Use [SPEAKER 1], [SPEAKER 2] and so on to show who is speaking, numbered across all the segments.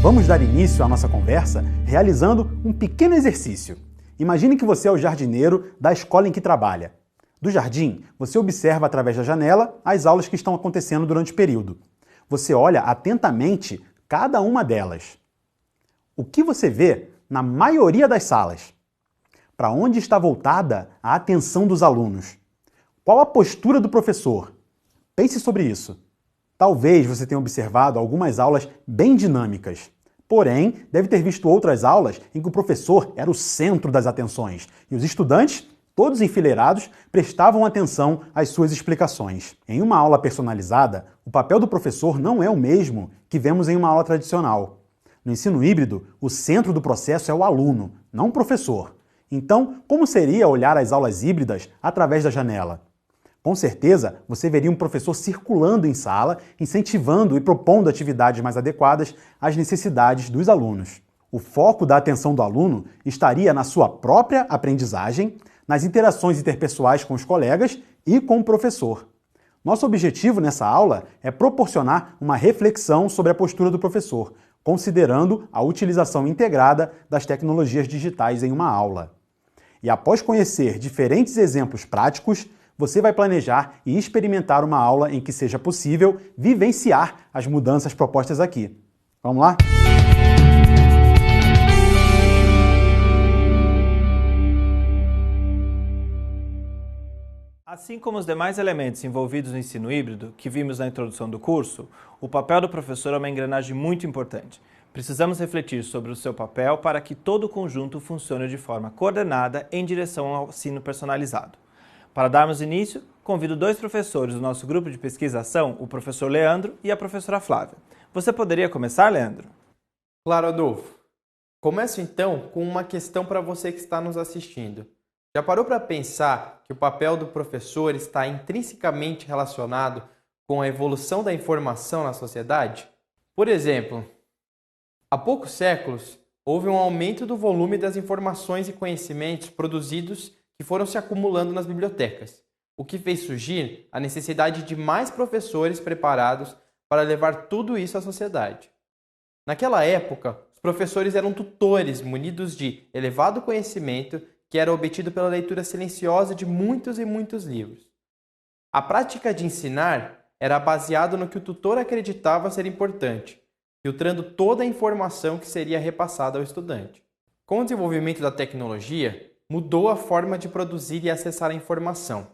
[SPEAKER 1] Vamos dar início à nossa conversa realizando um pequeno exercício. Imagine que você é o jardineiro da escola em que trabalha. Do jardim, você observa através da janela as aulas que estão acontecendo durante o período. Você olha atentamente cada uma delas. O que você vê na maioria das salas? Para onde está voltada a atenção dos alunos? Qual a postura do professor? Pense sobre isso. Talvez você tenha observado algumas aulas bem dinâmicas. Porém, deve ter visto outras aulas em que o professor era o centro das atenções e os estudantes, todos enfileirados, prestavam atenção às suas explicações. Em uma aula personalizada, o papel do professor não é o mesmo que vemos em uma aula tradicional. No ensino híbrido, o centro do processo é o aluno, não o professor. Então, como seria olhar as aulas híbridas através da janela? Com certeza, você veria um professor circulando em sala, incentivando e propondo atividades mais adequadas às necessidades dos alunos. O foco da atenção do aluno estaria na sua própria aprendizagem, nas interações interpessoais com os colegas e com o professor. Nosso objetivo nessa aula é proporcionar uma reflexão sobre a postura do professor, considerando a utilização integrada das tecnologias digitais em uma aula. E após conhecer diferentes exemplos práticos, você vai planejar e experimentar uma aula em que seja possível vivenciar as mudanças propostas aqui. Vamos lá?
[SPEAKER 2] Assim como os demais elementos envolvidos no ensino híbrido, que vimos na introdução do curso, o papel do professor é uma engrenagem muito importante. Precisamos refletir sobre o seu papel para que todo o conjunto funcione de forma coordenada em direção ao ensino personalizado. Para darmos início, convido dois professores do nosso grupo de pesquisação, o professor Leandro e a professora Flávia. Você poderia começar, Leandro?
[SPEAKER 3] Claro, Adolfo. Começo então com uma questão para você que está nos assistindo. Já parou para pensar que o papel do professor está intrinsecamente relacionado com a evolução da informação na sociedade? Por exemplo, há poucos séculos, houve um aumento do volume das informações e conhecimentos produzidos que foram se acumulando nas bibliotecas, o que fez surgir a necessidade de mais professores preparados para levar tudo isso à sociedade. Naquela época, os professores eram tutores munidos de elevado conhecimento que era obtido pela leitura silenciosa de muitos e muitos livros. A prática de ensinar era baseada no que o tutor acreditava ser importante, filtrando toda a informação que seria repassada ao estudante. Com o desenvolvimento da tecnologia, mudou a forma de produzir e acessar a informação.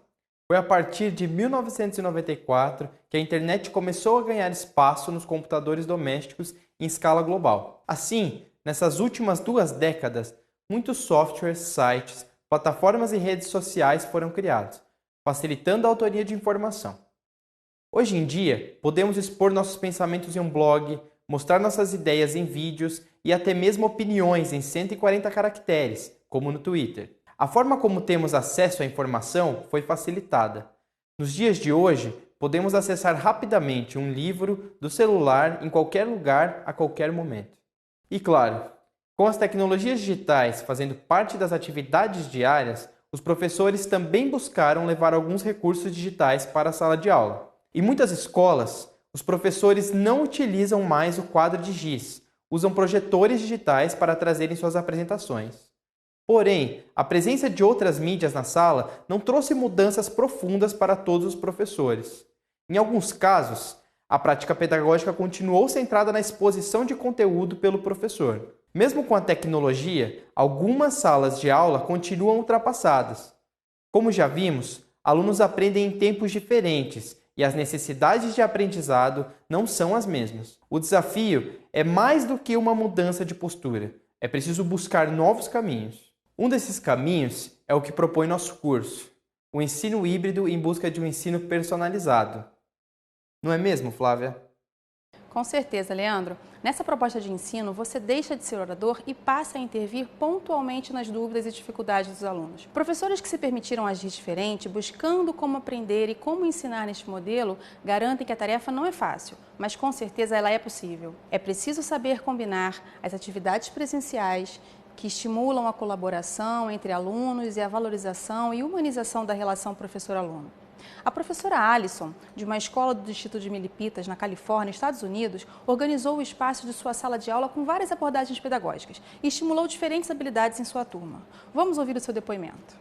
[SPEAKER 3] Foi a partir de 1994 que a internet começou a ganhar espaço nos computadores domésticos em escala global. Assim, nessas últimas 2 décadas, muitos softwares, sites, plataformas e redes sociais foram criados, facilitando a autoria de informação. Hoje em dia, podemos expor nossos pensamentos em um blog, mostrar nossas ideias em vídeos e até mesmo opiniões em 140 caracteres, como no Twitter. A forma como temos acesso à informação foi facilitada. Nos dias de hoje, podemos acessar rapidamente um livro do celular em qualquer lugar, a qualquer momento. E claro, com as tecnologias digitais fazendo parte das atividades diárias, os professores também buscaram levar alguns recursos digitais para a sala de aula. Em muitas escolas, os professores não utilizam mais o quadro de giz, usam projetores digitais para trazerem suas apresentações. Porém, a presença de outras mídias na sala não trouxe mudanças profundas para todos os professores. Em alguns casos, a prática pedagógica continuou centrada na exposição de conteúdo pelo professor. Mesmo com a tecnologia, algumas salas de aula continuam ultrapassadas. Como já vimos, alunos aprendem em tempos diferentes e as necessidades de aprendizado não são as mesmas. O desafio é mais do que uma mudança de postura. É preciso buscar novos caminhos. Um desses caminhos é o que propõe nosso curso, o ensino híbrido em busca de um ensino personalizado. Não é mesmo, Flávia?
[SPEAKER 4] Com certeza, Leandro. Nessa proposta de ensino, você deixa de ser orador e passa a intervir pontualmente nas dúvidas e dificuldades dos alunos. Professores que se permitiram agir diferente, buscando como aprender e como ensinar neste modelo, garantem que a tarefa não é fácil, mas com certeza ela é possível. É preciso saber combinar as atividades presenciais, que estimulam a colaboração entre alunos e a valorização e humanização da relação professor-aluno. A professora Alison, de uma escola do distrito de Milipitas, na Califórnia, Estados Unidos, organizou o espaço de sua sala de aula com várias abordagens pedagógicas e estimulou diferentes habilidades em sua turma. Vamos ouvir o seu depoimento.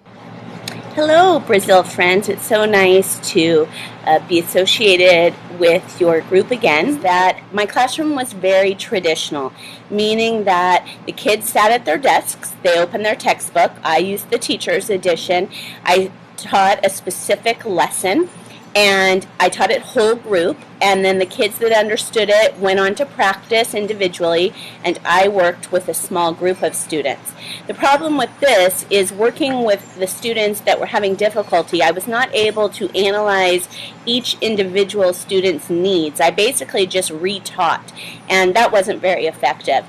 [SPEAKER 5] Hello, Brazil friends. It's so nice to be associated with your group again. That my classroom was very traditional, meaning that the kids sat at their desks, they opened their textbook, I used the teacher's edition, I taught a specific lesson, and I taught it whole group, and then the kids that understood it went on to practice individually, and I worked with a small group of students. The problem with this is working with the students that were having difficulty, I was not able to analyze each individual student's needs. I basically just retaught, and that wasn't very effective.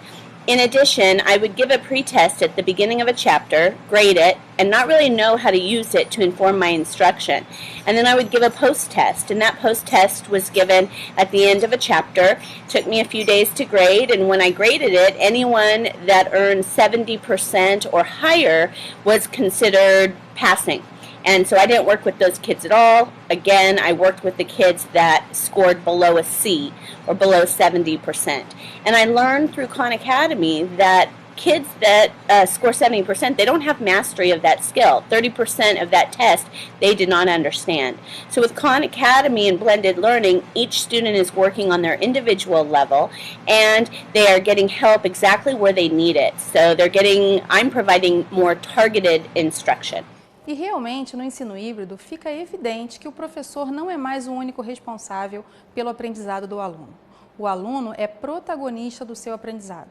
[SPEAKER 5] In addition, I would give a pretest at the beginning of a chapter, grade it, and not really know how to use it to inform my instruction. And then I would give a post-test, and that post-test was given at the end of a chapter. It took me a few days to grade, and when I graded it, anyone that earned 70% or higher was considered passing. And so I didn't work with those kids at all. Again, I worked with the kids that scored below a C or below 70%. And I learned through Khan Academy that kids that score 70%, they don't have mastery of that skill. 30% of that test, they did not understand. So with Khan Academy and blended learning, each student is working on their individual level, and they are getting help exactly where they need it. So I'm providing more targeted instruction.
[SPEAKER 4] E realmente, no ensino híbrido, fica evidente que o professor não é mais o único responsável pelo aprendizado do aluno. O aluno é protagonista do seu aprendizado.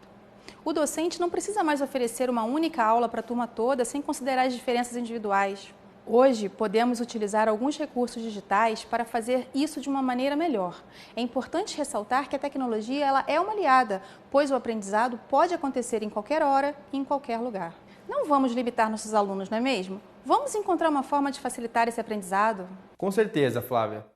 [SPEAKER 4] O docente não precisa mais oferecer uma única aula para a turma toda sem considerar as diferenças individuais. Hoje, podemos utilizar alguns recursos digitais para fazer isso de uma maneira melhor. É importante ressaltar que a tecnologia ela é uma aliada, pois o aprendizado pode acontecer em qualquer hora e em qualquer lugar. Não vamos limitar nossos alunos, não é mesmo? Vamos encontrar uma forma de facilitar esse aprendizado?
[SPEAKER 3] Com certeza, Flávia.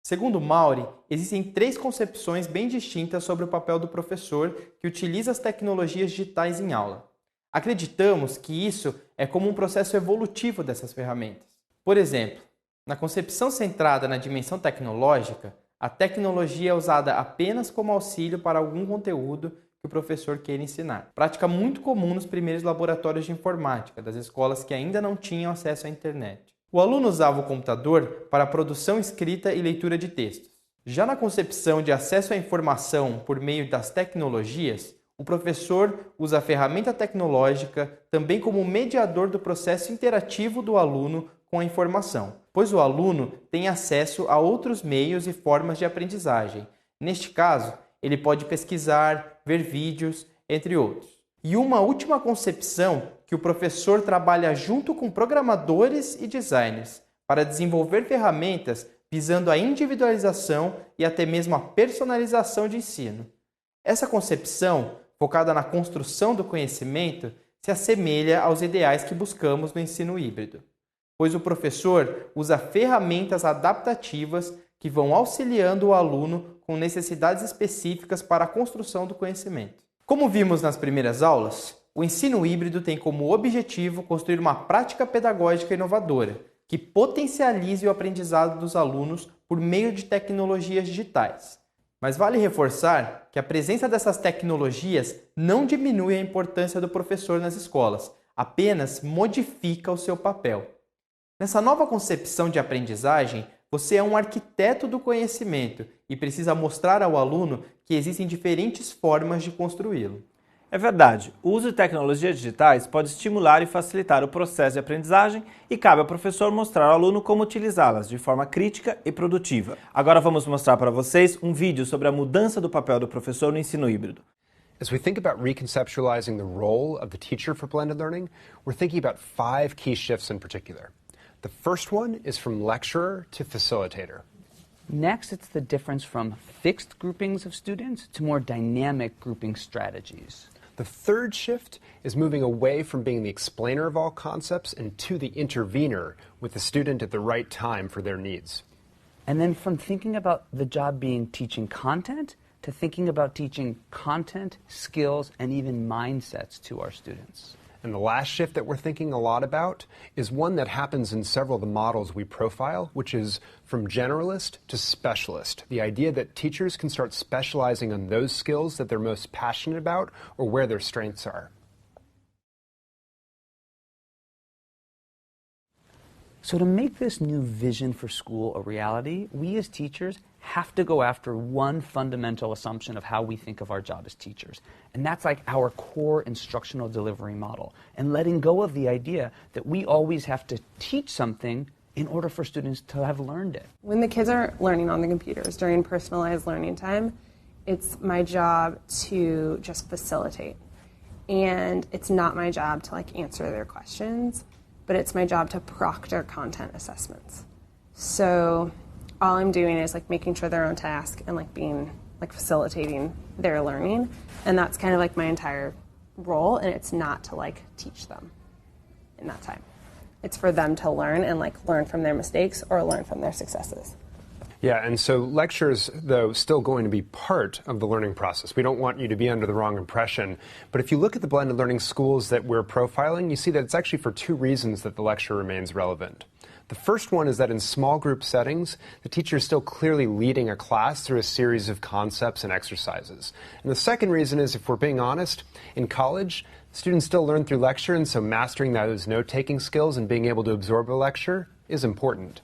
[SPEAKER 3] Segundo Mauri, existem 3 concepções bem distintas sobre o papel do professor que utiliza as tecnologias digitais em aula. Acreditamos que isso é como um processo evolutivo dessas ferramentas. Por exemplo, na concepção centrada na dimensão tecnológica, a tecnologia é usada apenas como auxílio para algum conteúdo que o professor queira ensinar. Prática muito comum nos primeiros laboratórios de informática, das escolas que ainda não tinham acesso à internet. O aluno usava o computador para a produção escrita e leitura de textos. Já na concepção de acesso à informação por meio das tecnologias, o professor usa a ferramenta tecnológica também como mediador do processo interativo do aluno com a informação, pois o aluno tem acesso a outros meios e formas de aprendizagem. Neste caso, ele pode pesquisar, ver vídeos, entre outros. E uma última concepção que o professor trabalha junto com programadores e designers para desenvolver ferramentas visando a individualização e até mesmo a personalização de ensino. Essa concepção, focada na construção do conhecimento, se assemelha aos ideais que buscamos no ensino híbrido, pois o professor usa ferramentas adaptativas que vão auxiliando o aluno com necessidades específicas para a construção do conhecimento. Como vimos nas primeiras aulas, o ensino híbrido tem como objetivo construir uma prática pedagógica inovadora, que potencialize o aprendizado dos alunos por meio de tecnologias digitais. Mas vale reforçar que a presença dessas tecnologias não diminui a importância do professor nas escolas, apenas modifica o seu papel. Nessa nova concepção de aprendizagem, você é um arquiteto do conhecimento e precisa mostrar ao aluno que existem diferentes formas de construí-lo.
[SPEAKER 2] É verdade, o uso de tecnologias digitais pode estimular e facilitar o processo de aprendizagem e cabe ao professor mostrar ao aluno como utilizá-las de forma crítica e produtiva. Agora vamos mostrar para vocês um vídeo sobre a mudança do papel do professor no ensino híbrido.
[SPEAKER 6] As we think about reconceptualizing the role of the teacher for blended learning, we're thinking about 5 key shifts in particular. The first one is from lecturer to facilitator.
[SPEAKER 7] Next, it's the difference from fixed groupings of students to more dynamic grouping strategies.
[SPEAKER 6] The third shift is moving away from being the explainer of all concepts and to the intervener with the student at the right time for their needs.
[SPEAKER 7] And then from thinking about the job being teaching content to thinking about teaching content, skills, and even mindsets to our students.
[SPEAKER 6] And the last shift that we're thinking a lot about is one that happens in several of the models we profile, which is from generalist to specialist. The idea that teachers can start specializing on those skills that they're most passionate about or where their strengths are.
[SPEAKER 7] So to make this new vision for school a reality, we as teachers have to go after one fundamental assumption of how we think of our job as teachers. And that's like our core instructional delivery model, and letting go of the idea that we always have to teach something in order for students to have learned it.
[SPEAKER 8] When the kids are learning on the computers during personalized learning time, it's my job to just facilitate. And it's not my job to answer their questions, but it's my job to proctor content assessments. So all I'm doing is making sure they're on task and being facilitating their learning, and that's kind of my entire role. And it's not to teach them in that time. It's for them to learn and learn from their mistakes or learn from their successes.
[SPEAKER 6] Yeah, and so lectures, though, still going to be part of the learning process. We don't want you to be under the wrong impression. But if you look at the blended learning schools that we're profiling, you see that it's actually for two reasons that the lecture remains relevant. The first one is that in small group settings, the teacher is still clearly leading a class through a series of concepts and exercises. And the second reason is, if we're being honest, in college, students still learn through lecture, and so mastering those note-taking skills and being able to absorb a lecture is important.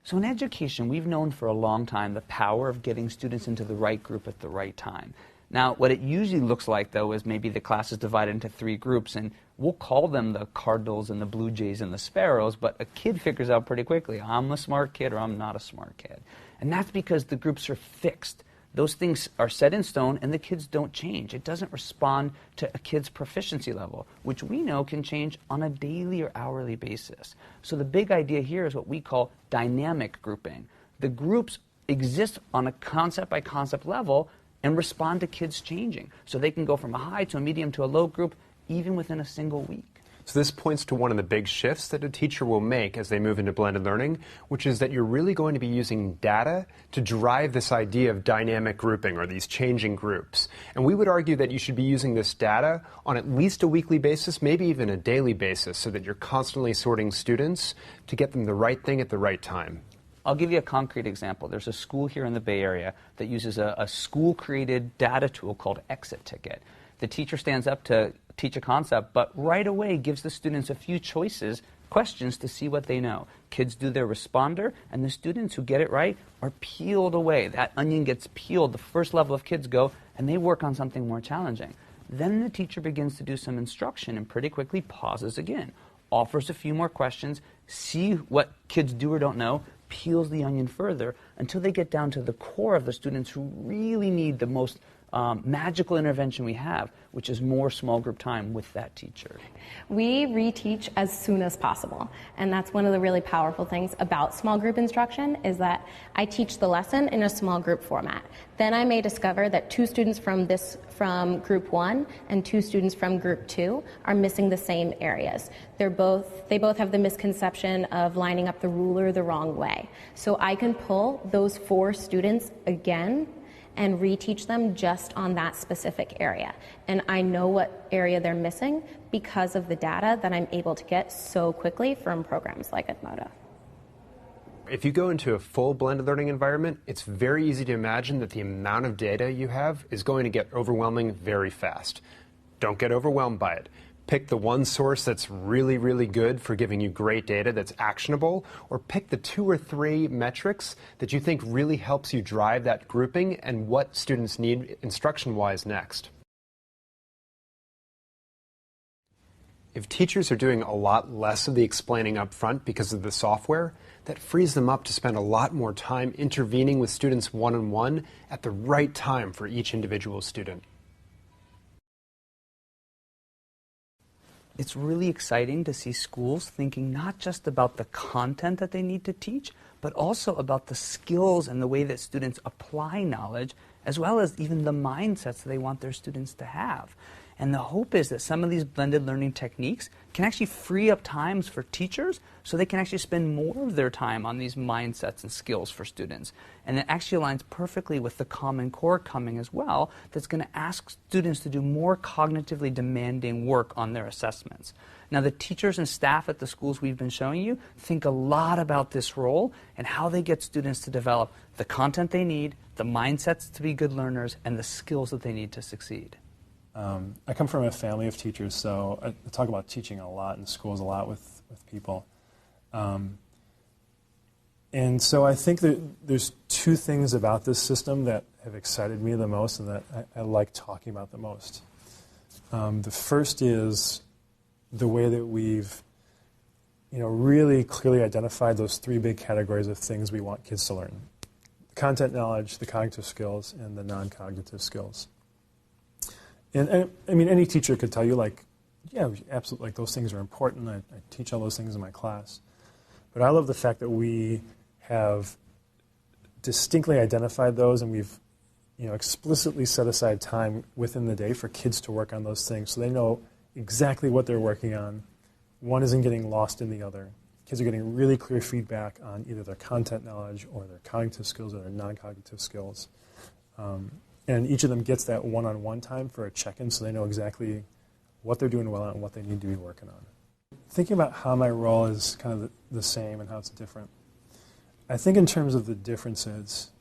[SPEAKER 7] So in education, we've known for a long time the power of getting students into the right group at the right time. Now, what it usually looks like, though, is maybe the class is divided into 3 groups, and we'll call them the Cardinals and the Blue Jays and the Sparrows, but a kid figures out pretty quickly, I'm a smart kid or I'm not a smart kid. And that's because the groups are fixed. Those things are set in stone, and the kids don't change. It doesn't respond to a kid's proficiency level, which we know can change on a daily or hourly basis. So the big idea here is what we call dynamic grouping. The groups exist on a concept-by-concept level and respond to kids changing. So they can go from a high to a medium to a low group, even within a single week.
[SPEAKER 6] So this points to one of the big shifts that a teacher will make as they move into blended learning, which is that you're really going to be using data to drive this idea of dynamic grouping, or these changing groups. And we would argue that you should be using this data on at least a weekly basis, maybe even a daily basis, so that you're constantly sorting students to get them the right thing at the right time.
[SPEAKER 7] I'll give you a concrete example. There's a school here in the Bay Area that uses a school-created data tool called Exit Ticket. The teacher stands up to teach a concept, but right away gives the students a few questions to see what they know. Kids do their responder, and the students who get it right are peeled away. That onion gets peeled. The first level of kids go, and they work on something more challenging. Then the teacher begins to do some instruction and pretty quickly pauses again, offers a few more questions, see what kids do or don't know, peels the onion further until they get down to the core of the students who really need the most magical intervention we have, which is more small group time with that teacher.
[SPEAKER 9] We reteach as soon as possible, and that's one of the really powerful things about small group instruction, is that I teach the lesson in a small group format. Then I may discover that 2 students from group 1 and 2 students from group 2 are missing the same areas. They both have the misconception of lining up the ruler the wrong way. So I can pull those 4 students again and reteach them just on that specific area. And I know what area they're missing because of the data that I'm able to get so quickly from programs like Edmodo.
[SPEAKER 6] If you go into a full blended learning environment, it's very easy to imagine that the amount of data you have is going to get overwhelming very fast. Don't get overwhelmed by it. Pick the one source that's really, really good for giving you great data that's actionable, or pick the 2 or 3 metrics that you think really helps you drive that grouping and what students need instruction-wise next. If teachers are doing a lot less of the explaining up front because of the software, that frees them up to spend a lot more time intervening with students one-on-one at the right time for each individual student.
[SPEAKER 7] It's really exciting to see schools thinking not just about the content that they need to teach, but also about the skills and the way that students apply knowledge, as well as even the mindsets they want their students to have. And the hope is that some of these blended learning techniques can actually free up times for teachers so they can actually spend more of their time on these mindsets and skills for students. And it actually aligns perfectly with the Common Core coming as well, that's going to ask students to do more cognitively demanding work on their assessments. Now, the teachers and staff at the schools we've been showing you think a lot about this role and how they get students to develop the content they need, the mindsets to be good learners, and the skills that they need to succeed.
[SPEAKER 10] I come from a family of teachers, so I talk about teaching a lot in schools, a lot with people. And so I think that there's two things about this system that have excited me the most and that I like talking about the most. The first is the way that we've really clearly identified those three big categories of things we want kids to learn. The content knowledge, the cognitive skills, and the non-cognitive skills. And I mean, any teacher could tell you, yeah, absolutely, those things are important. I teach all those things in my class. But I love the fact that we have distinctly identified those, and we've explicitly set aside time within the day for kids to work on those things so they know exactly what they're working on. One isn't getting lost in the other. Kids are getting really clear feedback on either their content knowledge or their cognitive skills or their non-cognitive skills. And each of them gets that one-on-one time for a check-in so they know exactly what they're doing well and what they need to be working on. Thinking about how my role is kind of the same and how it's different, I think in terms of the differences,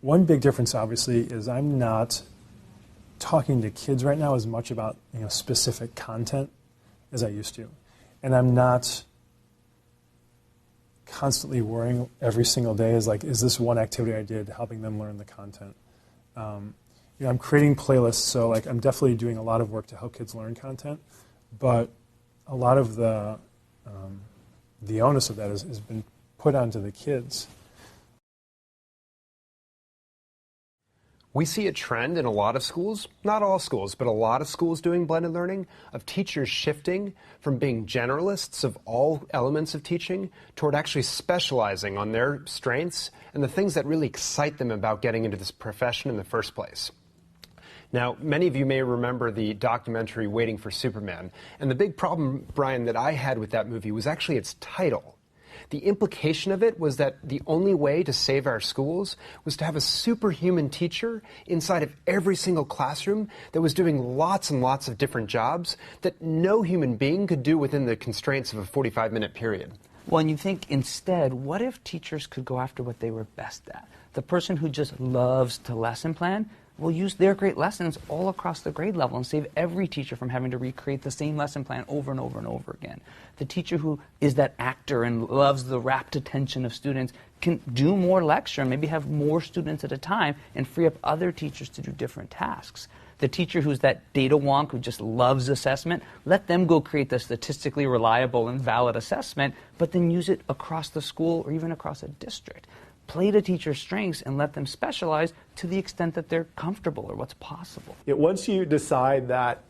[SPEAKER 10] one big difference obviously is I'm not talking to kids right now as much about specific content as I used to. And I'm not constantly worrying every single day is this one activity I did helping them learn the content? I'm creating playlists, so I'm definitely doing a lot of work to help kids learn content, but a lot of the onus of that has been put onto the kids.
[SPEAKER 6] We see a trend in a lot of schools, not all schools, but a lot of schools doing blended learning, of teachers shifting from being generalists of all elements of teaching toward actually specializing on their strengths and the things that really excite them about getting into this profession in the first place. Now, many of you may remember the documentary Waiting for Superman, and the big problem, Brian, that I had with that movie was actually its title. The implication of it was that the only way to save our schools was to have a superhuman teacher inside of every single classroom that was doing lots and lots of different jobs that no human being could do within the constraints of a 45-minute period.
[SPEAKER 7] Well, and you think instead, what if teachers could go after what they were best at? The person who just loves to lesson plan will use their great lessons all across the grade level and save every teacher from having to recreate the same lesson plan over and over and over again. The teacher who is that actor and loves the rapt attention of students can do more lecture and maybe have more students at a time and free up other teachers to do different tasks. The teacher who's that data wonk who just loves assessment, let them go create the statistically reliable and valid assessment, but then use it across the school or even across a district. Play to teachers' strengths and let them specialize to the extent that they're comfortable or what's possible.
[SPEAKER 11] Once you decide that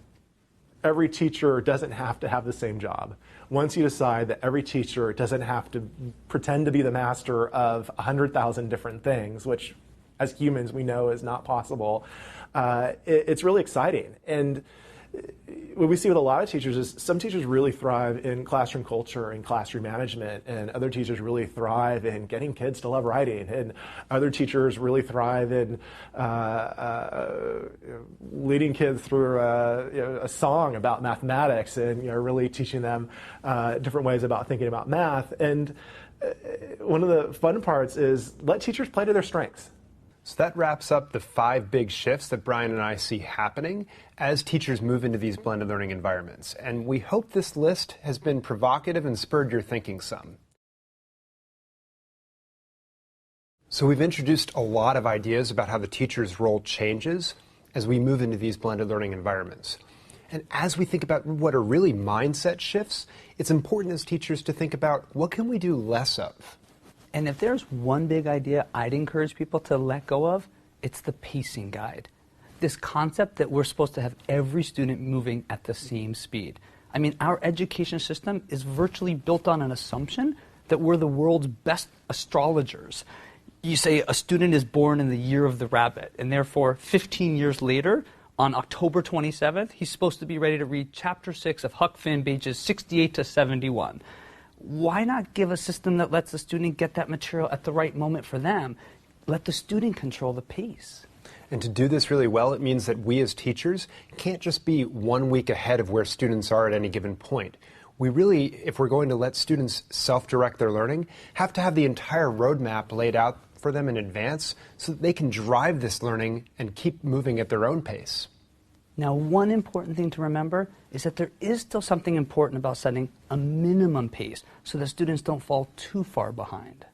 [SPEAKER 11] every teacher doesn't have to have the same job, once you decide that every teacher doesn't have to pretend to be the master of 100,000 different things, which as humans we know is not possible, it's really exciting. And what we see with a lot of teachers is some teachers really thrive in classroom culture and classroom management, and other teachers really thrive in getting kids to love writing, and other teachers really thrive in leading kids through a song about mathematics and really teaching them different ways about thinking about math. And one of the fun parts is let teachers play to their strengths.
[SPEAKER 6] So that wraps up the 5 big shifts that Brian and I see happening as teachers move into these blended learning environments. And we hope this list has been provocative and spurred your thinking some. So we've introduced a lot of ideas about how the teacher's role changes as we move into these blended learning environments. And as we think about what are really mindset shifts, it's important as teachers to think about what can we do less of.
[SPEAKER 7] And if there's one big idea I'd encourage people to let go of, it's the pacing guide. This concept that we're supposed to have every student moving at the same speed. I mean, our education system is virtually built on an assumption that we're the world's best astrologers. You say a student is born in the year of the rabbit, and therefore 15 years later, On October 27th, he's supposed to be ready to read Chapter 6 of Huck Finn, pages 68 to 71. Why not give a system that lets the student get that material at the right moment for them? Let the student control the pace.
[SPEAKER 6] And to do this really well, it means that we as teachers can't just be 1 week ahead of where students are at any given point. We really, if we're going to let students self-direct their learning, have to have the entire roadmap laid out for them in advance so that they can drive this learning and keep moving at their own pace.
[SPEAKER 7] Now, one important thing to remember is that there is still something important about setting a minimum pace so that students don't fall too far behind.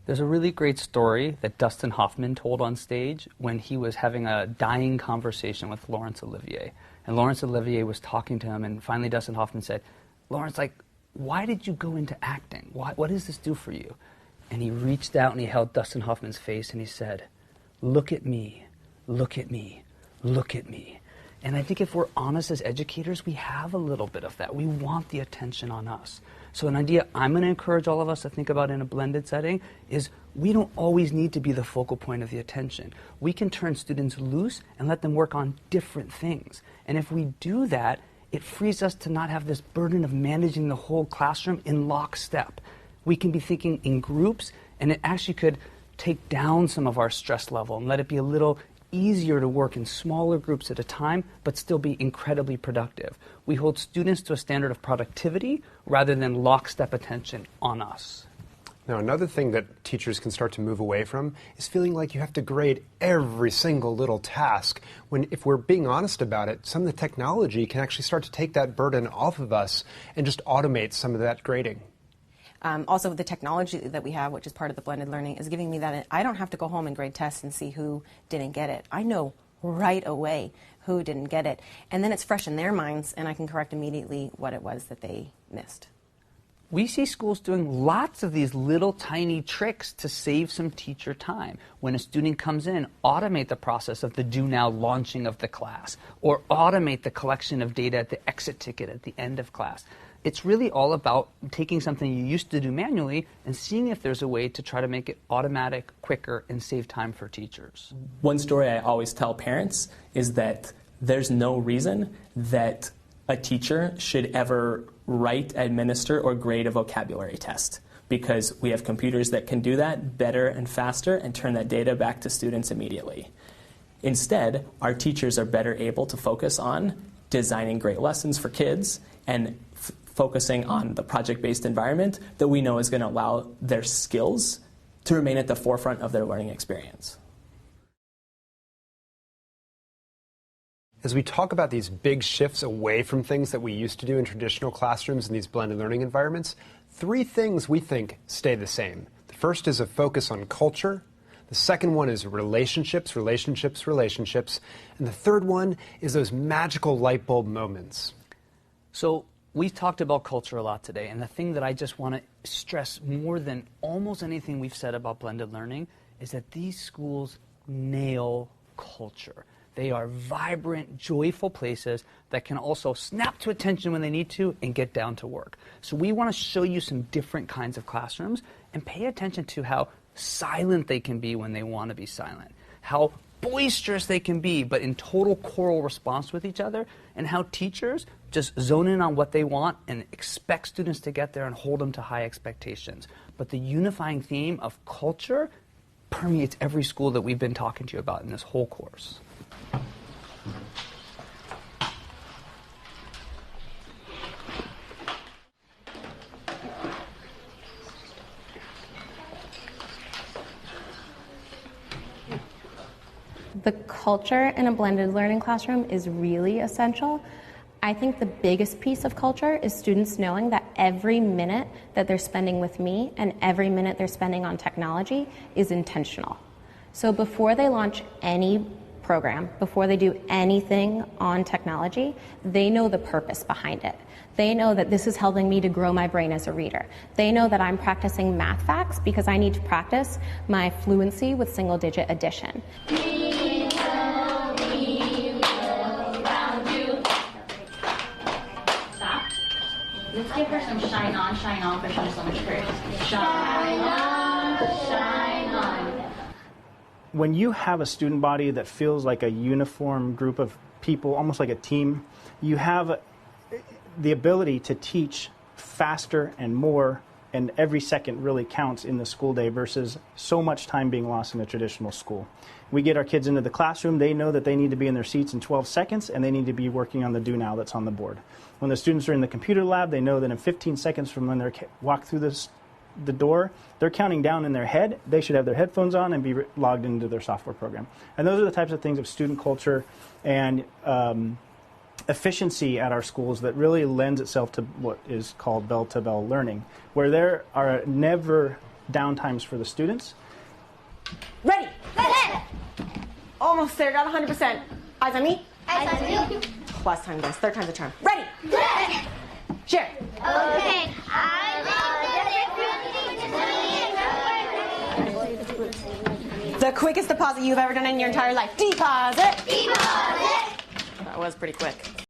[SPEAKER 7] There's a really great story that Dustin Hoffman told on stage when he was having a dying conversation with Laurence Olivier. And Laurence Olivier was talking to him, and finally Dustin Hoffman said, "Laurence, why did you go into acting? What does this do for you?" And he reached out and he held Dustin Hoffman's face and he said, "Look at me, look at me, look at me." And I think if we're honest as educators, we have a little bit of that. We want the attention on us. So an idea I'm going to encourage all of us to think about in a blended setting is we don't always need to be the focal point of the attention. We can turn students loose and let them work on different things. And if we do that, it frees us to not have this burden of managing the whole classroom in lockstep. We can be thinking in groups, and it actually could take down some of our stress level and let it be a little easier to work in smaller groups at a time, but still be incredibly productive. We hold students to a standard of productivity rather than lockstep attention on us.
[SPEAKER 6] Now, another thing that teachers can start to move away from is feeling like you have to grade every single little task, when if we're being honest about it, some of the technology can actually start to take that burden off of us and just automate some of that grading.
[SPEAKER 12] Also, the technology that we have, which is part of the blended learning, is giving me that I don't have to go home and grade tests and see who didn't get it. I know right away who didn't get it. And then it's fresh in their minds, and I can correct immediately what it was that they missed.
[SPEAKER 7] We see schools doing lots of these little tiny tricks to save some teacher time. When a student comes in, automate the process of the do now launching of the class, or automate the collection of data at the exit ticket at the end of class. It's really all about taking something you used to do manually and seeing if there's a way to try to make it automatic, quicker, and save time for teachers.
[SPEAKER 13] One story I always tell parents is that there's no reason that a teacher should ever write, administer, or grade a vocabulary test, because we have computers that can do that better and faster and turn that data back to students immediately. Instead, our teachers are better able to focus on designing great lessons for kids and focusing on the project-based environment that we know is going to allow their skills to remain at the forefront of their learning experience.
[SPEAKER 6] As we talk about these big shifts away from things that we used to do in traditional classrooms in these blended learning environments, 3 things we think stay the same. The first is a focus on culture. The second one is relationships, relationships, relationships. And the third one is those magical light bulb moments.
[SPEAKER 7] So we've talked about culture a lot today, and the thing that I just want to stress more than almost anything we've said about blended learning is that these schools nail culture. They are vibrant, joyful places that can also snap to attention when they need to and get down to work. So we want to show you some different kinds of classrooms and pay attention to how silent they can be when they want to be silent, how boisterous they can be, but in total choral response with each other, and how teachers just zone in on what they want and expect students to get there and hold them to high expectations. But the unifying theme of culture permeates every school that we've been talking to you about in this whole course.
[SPEAKER 9] The culture in a blended learning classroom is really essential. I think the biggest piece of culture is students knowing that every minute that they're spending with me and every minute they're spending on technology is intentional. So before they launch any program, before they do anything on technology, they know the purpose behind it. They know that this is helping me to grow my brain as a reader. They know that I'm practicing math facts because I need to practice my fluency with single-digit addition.
[SPEAKER 14] Let's give her some shine on for showing so much courage. Shine on, shine on.
[SPEAKER 15] When you have a student body that feels like a uniform group of people, almost like a team, you have the ability to teach faster and more, and every second really counts in the school day versus so much time being lost in a traditional school. We get our kids into the classroom, they know that they need to be in their seats in 12 seconds and they need to be working on the do now that's on the board. When the students are in the computer lab, they know that in 15 seconds from when they walk through the door, they're counting down in their head. They should have their headphones on and be logged into their software program. And those are the types of things of student culture and efficiency at our schools that really lends itself to what is called bell-to-bell learning, where there are never downtimes for the students.
[SPEAKER 12] Ready? Almost there, got 100%. Eyes on me.
[SPEAKER 14] Eyes on you.
[SPEAKER 12] Last time, guys. Third time's a charm. Ready? Share.
[SPEAKER 14] Okay.
[SPEAKER 12] The quickest deposit you've ever done in your entire life. Deposit.
[SPEAKER 14] Deposit.
[SPEAKER 12] That was pretty quick.